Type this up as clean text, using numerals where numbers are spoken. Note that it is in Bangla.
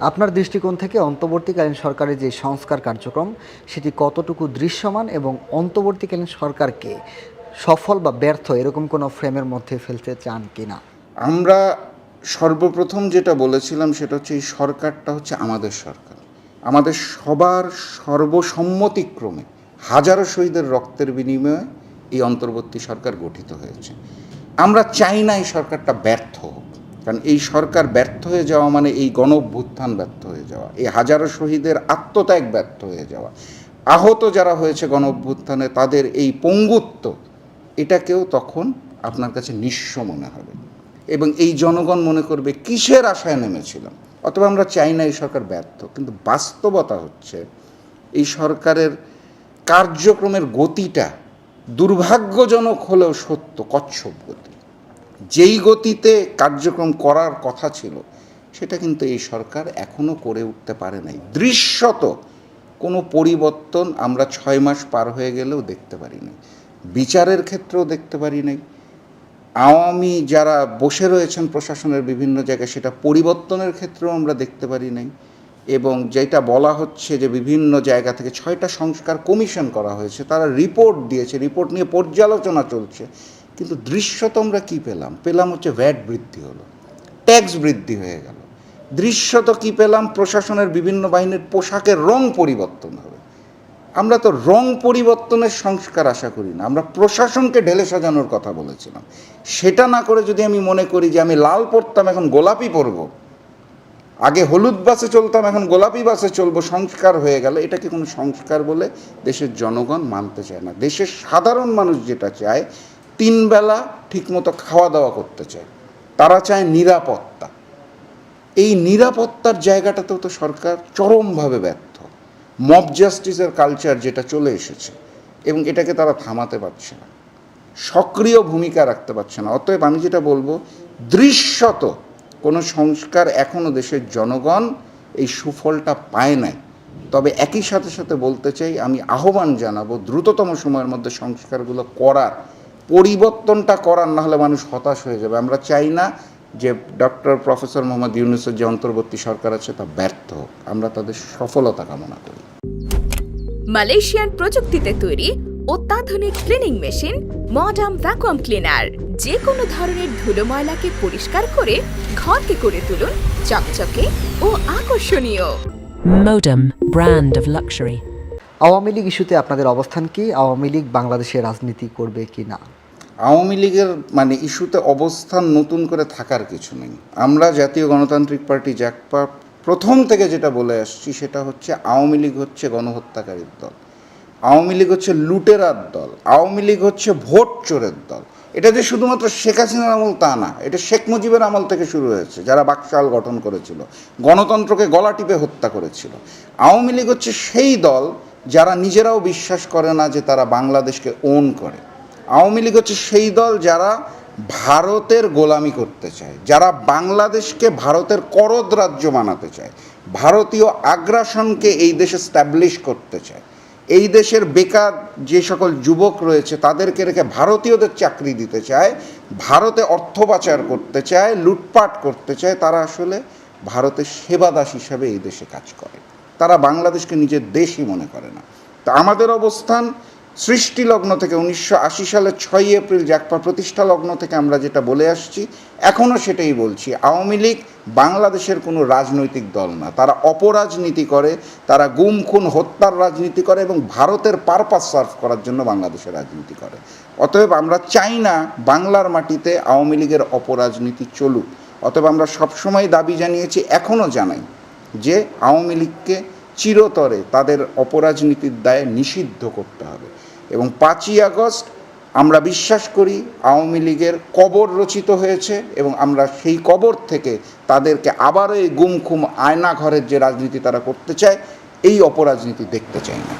আপনার দৃষ্টিকোণ থেকে অন্তর্বর্তীকালীন সরকারের যে সংস্কার কার্যক্রম সেটি কতটুকু দৃশ্যমান এবং অন্তর্বর্তীকালীন সরকারকে সফল বা ব্যর্থ এরকম কোনো ফ্রেমের মধ্যে ফেলতে চান কিনা? আমরা সর্বপ্রথম যেটা বলেছিলাম সেটা হচ্ছে এই সরকারটা হচ্ছে আমাদের সরকার, আমাদের সবার সর্বসম্মতিক্রমে হাজারো শহীদের রক্তের বিনিময়ে এই অন্তর্বর্তী সরকার গঠিত হয়েছে। আমরা চাই না এই সরকারটা ব্যর্থ হোক, কারণ এই সরকার ব্যর্থ হয়ে যাওয়া মানে এই গণ অভ্যুত্থান ব্যর্থ হয়ে যাওয়া, এই হাজারো শহীদের আত্মত্যাগ ব্যর্থ হয়ে যাওয়া, আহত যারা হয়েছে গণ অভ্যুত্থানে তাদের এই পঙ্গুত্ব, এটাকেও তখন আপনার কাছে নিঃস্ব মনে হবে এবং এই জনগণ মনে করবে কিসের আশায় নেমেছিলাম। অথবা আমরা চাই না এই সরকার ব্যর্থ, কিন্তু বাস্তবতা হচ্ছে এই সরকারের কার্যক্রমের গতিটা দুর্ভাগ্যজনক হলেও সত্য, কচ্ছপ গতি। যেই গতিতে কার্যক্রম করার কথা ছিল সেটা কিন্তু এই সরকার এখনও করে উঠতে পারে নাই। দৃশ্যত কোনো পরিবর্তন আমরা 6 মাস পার হয়ে গেলেও দেখতে পারি নাই, বিচারের ক্ষেত্রেও দেখতে পারি নাই। আওয়ামী যারা বসে রয়েছেন প্রশাসনের বিভিন্ন জায়গায় সেটা পরিবর্তনের ক্ষেত্রেও আমরা দেখতে পারি নাই। এবং যেটা বলা হচ্ছে যে বিভিন্ন জায়গা থেকে 6টা সংস্কার কমিশন করা হয়েছে, তারা রিপোর্ট দিয়েছে, রিপোর্ট নিয়ে পর্যালোচনা চলছে, কিন্তু দৃশ্যত আমরা কী পেলাম হচ্ছে ভ্যাট বৃদ্ধি হলো, ট্যাক্স বৃদ্ধি হয়ে গেল। দৃশ্যত কী পেলাম, প্রশাসনের বিভিন্ন বাহিনীর পোশাকের রং পরিবর্তন হবে। আমরা তো রং পরিবর্তনের সংস্কার আশা করি না, আমরা প্রশাসনকে ঢেলে সাজানোর কথা বলেছিলাম। সেটা না করে যদি আমি মনে করি যে আমি লাল পরতাম এখন গোলাপি পরব, আগে হলুদ বাসে চলতাম এখন গোলাপি বাসে চলবো, সংস্কার হয়ে গেল, এটাকে কোনো সংস্কার বলে দেশের জনগণ মানতে চায় না। দেশের সাধারণ মানুষ যেটা চায়, 3 বেলা ঠিকমতো খাওয়া দাওয়া করতে চায়, তারা চায় নিরাপত্তা। এই নিরাপত্তার জায়গাটাতেও তো সরকার চরমভাবে ব্যর্থ। মব জাস্টিসের কালচার যেটা চলে এসেছে এবং এটাকে তারা থামাতে পারছে না, সক্রিয় ভূমিকা রাখতে পারছে না। অতএব আমি যেটা বলবো, দৃশ্যত কোনো সংস্কার এখনও দেশের জনগণ এই সুফলটা পায় নাই। তবে একই সাথে সাথে বলতে চাই, আমি আহ্বান জানাবো দ্রুততম সময়ের মধ্যে সংস্কারগুলো করার, পরিবর্তনটা করার, না হলে মানুষ হতাশ হয়ে যাবে। আমরা চাই না যে ডক্টর প্রফেসর মোহাম্মদ ইউনূসের যে অন্তর্বর্তী সরকার আছে তা ব্যর্থ হোক, আমরা তাদের সফলতা কামনা করি। মালয়েশিয়ান প্রযুক্তিতে তৈরি অত্যাধুনিক cleaning machine modern vacuum cleaner যে কোনো ধরনের ধুলো ময়লাকে পরিষ্কার করে ঘরকে করে তুলুন চকচকে ও আকর্ষণীয়। Modem, brand of luxury. Awami League ইস্যুতে আপনাদের অবস্থান কি? আওয়ামী লীগ বাংলাদেশে রাজনীতি করবে কি না? আওয়ামী লীগের ইস্যুতে অবস্থান নতুন করে থাকার কিছু নেই। আমরা জাতীয় গণতান্ত্রিক পার্টি জাগপা প্রথম থেকে যেটা বলে আসছি সেটা হচ্ছে, আওয়ামী লীগ হচ্ছে গণহত্যাকারীর দল, আওয়ামী লীগ হচ্ছে লুটেরার দল, আওয়ামী লীগ হচ্ছে ভোট চোরের দল। এটা যে শুধুমাত্র শেখ হাসিনার আমল তা না, এটা শেখ মুজিবের আমল থেকে শুরু হয়েছে, যারা বাকশাল গঠন করেছিল, গণতন্ত্রকে গলা টিপে হত্যা করেছিল। আওয়ামী লীগ হচ্ছে সেই দল যারা নিজেরাও বিশ্বাস করে না যে তারা বাংলাদেশকে ওন করে। আওয়ামী লীগ হচ্ছে সেই দল যারা ভারতের গোলামি করতে চায়, যারা বাংলাদেশকে ভারতের করদ রাজ্য বানাতে চায়, ভারতীয় আগ্রাসনকে এই দেশে স্ট্যাবলিশ করতে চায়, এই দেশের বেকার যে সকল যুবক রয়েছে তাদেরকে রেখে ভারতীয়দের চাকরি দিতে চায়, ভারতে অর্থ পাচার করতে চায়, লুটপাট করতে চায়। তারা আসলে ভারতের সেবাদাস হিসাবে এই দেশে কাজ করে, তারা বাংলাদেশকে নিজের দেশই মনে করে না। তা আমাদের অবস্থান সৃষ্টিলগ্ন থেকে 1980 সালের 6ই এপ্রিল জাগপা প্রতিষ্ঠা লগ্ন থেকে আমরা যেটা বলে আসছি, এখনও সেটাই বলছি। আওয়ামী লীগ বাংলাদেশের কোনো রাজনৈতিক দল না, তারা অপরাজনীতি করে, তারা গুম খুন হত্যার রাজনীতি করে এবং ভারতের পারপাস সার্ভ করার জন্য বাংলাদেশের রাজনীতি করে। অতএব আমরা চাই না বাংলার মাটিতে আওয়ামী লীগের অপরাজনীতি চলুক। অতএব আমরা সবসময় দাবি জানিয়েছি, এখনও জানাই, যে আওয়ামী লীগকে চিরতরে তাদের অপরাজনীতির দায়ে নিষিদ্ধ করতে হবে। এবং 5ই আগস্ট আমরা বিশ্বাস করি আওয়ামী লীগের কবর রচিত হয়েছে এবং আমরা সেই কবর থেকে তাদেরকে আবারও এই গুম খুম আয়না ঘরের যে রাজনীতি তারা করতে চায়, এই অপরাজনীতি দেখতে চাই না।